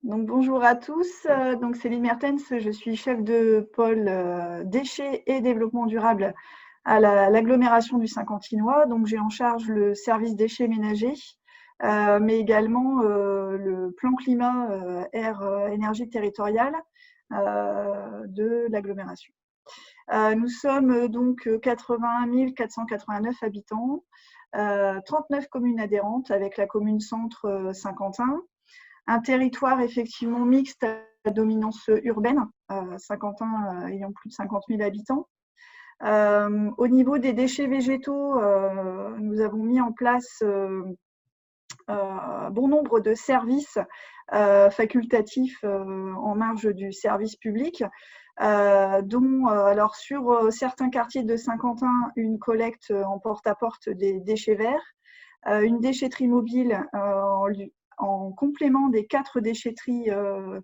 Donc, bonjour à tous. Donc, Céline Mertens, je suis chef de pôle déchets et développement durable à l'agglomération du Saint-Quentinois. Donc, j'ai en charge le service déchets ménagers, mais également le plan climat air énergie territoriale de l'agglomération. Nous sommes donc 81 489 habitants, 39 communes adhérentes avec la commune centre Saint-Quentin. Un territoire effectivement mixte à dominance urbaine, Saint-Quentin ayant plus de 50 000 habitants. Au niveau des déchets végétaux, nous avons mis en place bon nombre de services facultatifs en marge du service public, dont alors sur certains quartiers de Saint-Quentin, une collecte en porte-à-porte des déchets verts, une déchetterie mobile en complément des 4 déchetteries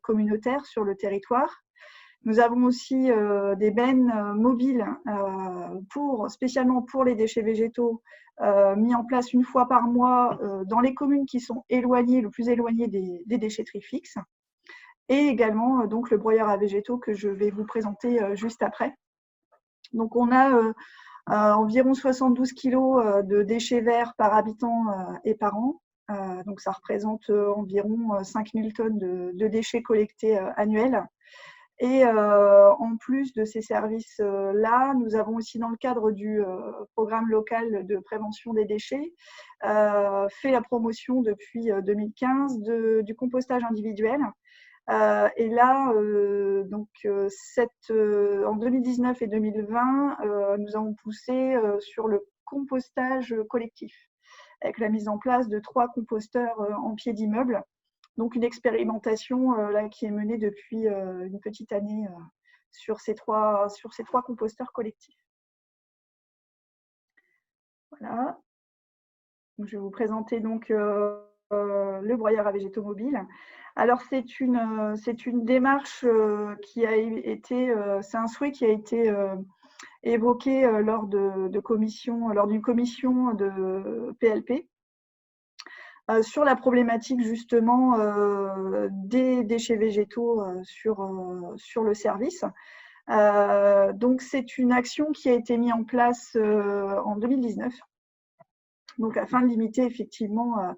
communautaires sur le territoire. Nous avons aussi des bennes mobiles spécialement pour les déchets végétaux, mis en place une fois par mois dans les communes qui sont le plus éloignées des déchetteries fixes. Et également donc le broyeur à végétaux que je vais vous présenter juste après. Donc on a environ 72 kg de déchets verts par habitant et par an. Donc ça représente environ 5000 tonnes de déchets collectés annuels. Et en plus de ces services-là, nous avons aussi, dans le cadre du programme local de prévention des déchets, fait la promotion depuis 2015 du compostage individuel. Et là, en 2019 et 2020, nous avons poussé sur le compostage collectif, avec la mise en place de 3 composteurs en pied d'immeuble. Donc une expérimentation là, qui est menée depuis une petite année sur ces trois composteurs collectifs. Voilà. Donc, je vais vous présenter donc le broyeur à végétaux mobile. Alors c'est une démarche qui a été, c'est un souhait qui a été évoqué lors d'une commission de PLP. Sur la problématique justement des déchets végétaux sur le service. Donc c'est une action qui a été mise en place en 2019, donc afin de limiter effectivement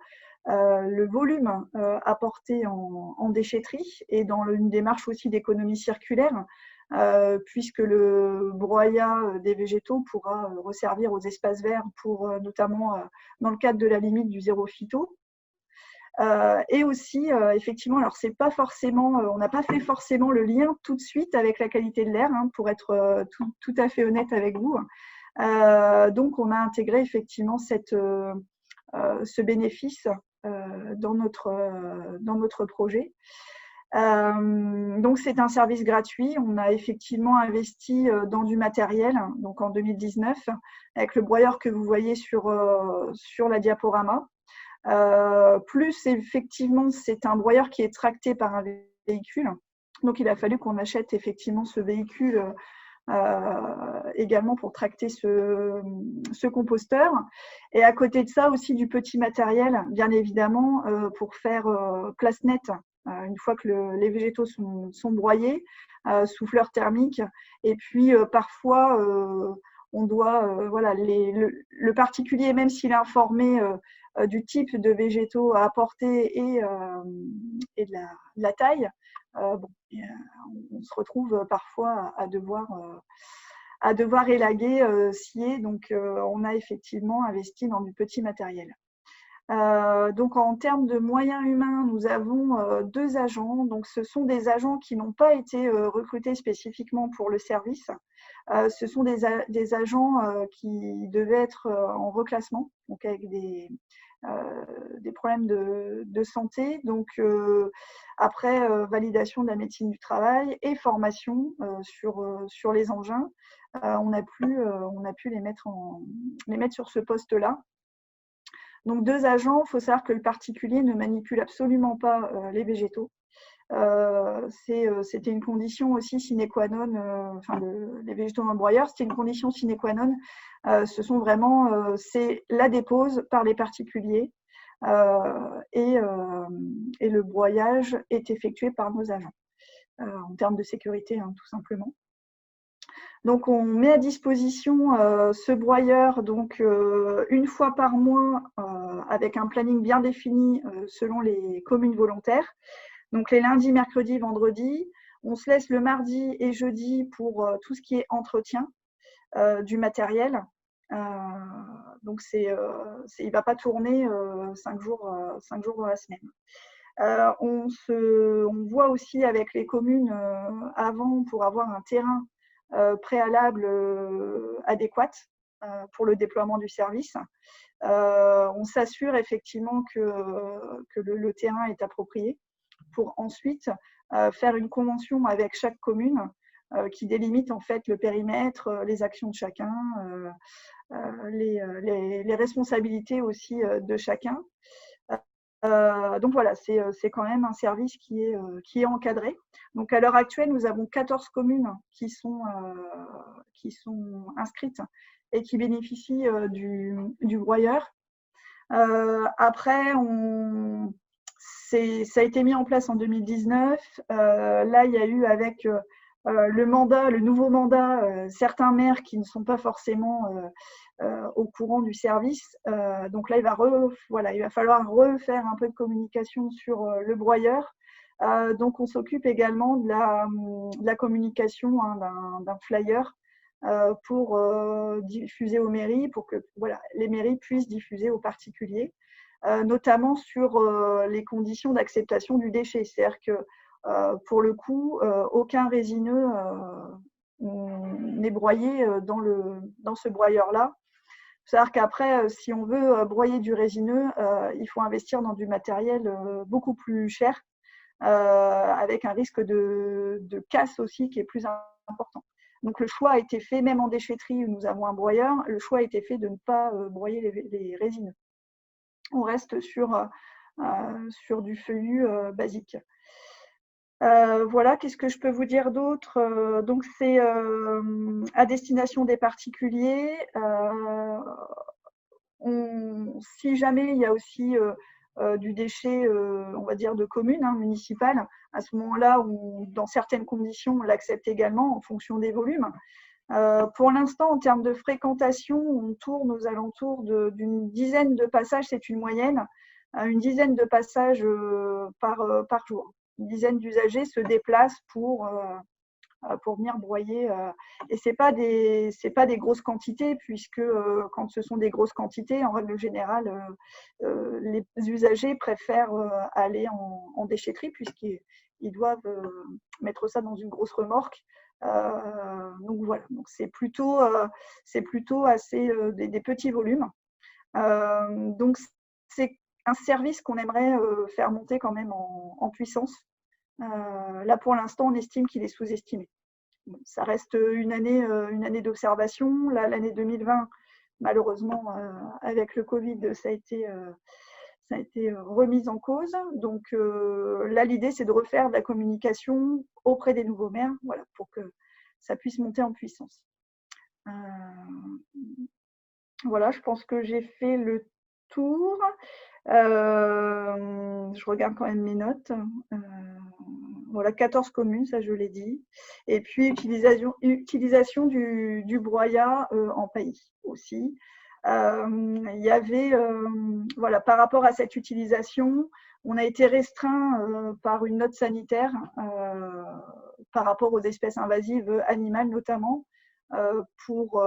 le volume apporté en déchetterie et dans une démarche aussi d'économie circulaire, puisque le broyat des végétaux pourra resservir aux espaces verts pour notamment dans le cadre de la limite du zéro phyto. Et aussi, effectivement, alors c'est pas forcément, on n'a pas fait forcément le lien tout de suite avec la qualité de l'air, hein, pour être tout à fait honnête avec vous. Donc, on a intégré effectivement ce bénéfice dans notre projet. Donc, c'est un service gratuit. On a effectivement investi dans du matériel, donc en 2019, avec le broyeur que vous voyez sur la diaporama. Plus effectivement, c'est un broyeur qui est tracté par un véhicule. Donc, il a fallu qu'on achète effectivement ce véhicule également pour tracter ce composteur. Et à côté de ça, aussi du petit matériel, bien évidemment, pour faire place nette. Une fois que les végétaux sont broyés, souffleur thermique. Et puis, parfois, on doit, voilà, le particulier, même s'il est informé du type de végétaux à apporter et de la taille, on se retrouve parfois à devoir élaguer, scier. Donc, on a effectivement investi dans du petit matériel. Donc, en termes de moyens humains, nous avons 2 agents. Donc, ce sont des agents qui n'ont pas été recrutés spécifiquement pour le service. Ce sont des agents qui devaient être en reclassement, donc avec des problèmes de santé. Donc, après validation de la médecine du travail et formation sur les engins, on a pu les mettre sur ce poste-là. Donc 2 agents, il faut savoir que le particulier ne manipule absolument pas les végétaux. C'était une condition aussi sine qua non, les végétaux dans le broyeur, c'était une condition sine qua non. C'est la dépose par les particuliers. et le broyage est effectué par nos agents en termes de sécurité, hein, tout simplement. Donc, on met à disposition ce broyeur donc, une fois par mois avec un planning bien défini selon les communes volontaires. Donc, les lundis, mercredis, vendredis. On se laisse le mardi et jeudi pour tout ce qui est entretien du matériel. Donc, il ne va pas tourner 5 jours dans la semaine. On voit aussi avec les communes avant pour avoir un terrain préalable adéquat pour le déploiement du service. On s'assure effectivement que le terrain est approprié pour ensuite faire une convention avec chaque commune qui délimite en fait le périmètre, les actions de chacun, les responsabilités aussi de chacun. Donc voilà, c'est quand même un service qui est encadré. Donc à l'heure actuelle, nous avons 14 communes qui sont inscrites et qui bénéficient du broyeur. Après, ça a été mis en place en 2019. Là, il y a eu avec le nouveau mandat, certains maires qui ne sont pas forcément au courant du service. Donc là, il va falloir refaire un peu de communication sur le broyeur. Donc, on s'occupe également de la communication hein, d'un flyer pour diffuser aux mairies, pour que les mairies puissent diffuser aux particuliers, notamment sur les conditions d'acceptation du déchet. C'est-à-dire que pour le coup, aucun résineux n'est broyé dans ce broyeur-là. Il faut savoir qu'après, si on veut broyer du résineux, il faut investir dans du matériel beaucoup plus cher, avec un risque de casse aussi qui est plus important. Donc le choix a été fait, même en déchetterie où nous avons un broyeur, le choix a été fait de ne pas broyer les résineux. On reste sur du feuillu basique. Voilà, qu'est-ce que je peux vous dire d'autre? Donc c'est à destination des particuliers. Si jamais il y a aussi du déchet, on va dire, de commune, hein, municipale, à ce moment-là, dans certaines conditions, on l'accepte également en fonction des volumes. Pour l'instant, en termes de fréquentation, on tourne aux alentours d'une dizaine de passages, c'est une moyenne, une dizaine de passages par jour. Une dizaine d'usagers se déplacent pour venir broyer. Et ce n'est pas des grosses quantités, puisque quand ce sont des grosses quantités, en règle générale, les usagers préfèrent aller en déchetterie, puisqu'ils doivent mettre ça dans une grosse remorque. Donc voilà, donc c'est plutôt assez des petits volumes. Donc c'est un service qu'on aimerait faire monter quand même en puissance. Là pour l'instant, on estime qu'il est sous-estimé. Bon, ça reste une année d'observation. Là, l'année 2020, malheureusement, avec le Covid, ça a été remis en cause. Donc là, l'idée, c'est de refaire de la communication auprès des nouveaux maires, voilà, pour que ça puisse monter en puissance. Voilà, je pense que j'ai fait le tour. Je regarde quand même mes notes. Voilà, 14 communes, ça je l'ai dit. Et puis, utilisation du broyat en pays aussi. Il y avait, voilà, par rapport à cette utilisation, on a été restreint par une note sanitaire par rapport aux espèces invasives animales notamment, pour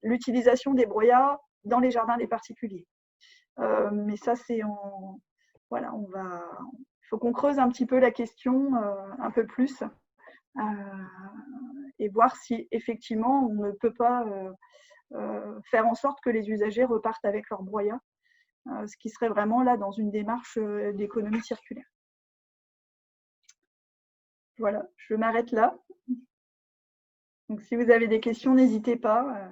l'utilisation des broyats dans les jardins des particuliers. Mais ça, c'est voilà, il faut qu'on creuse un petit peu la question un peu plus et voir si effectivement on ne peut pas faire en sorte que les usagers repartent avec leur broyat, ce qui serait vraiment là dans une démarche d'économie circulaire. Voilà, je m'arrête là. Donc si vous avez des questions, n'hésitez pas.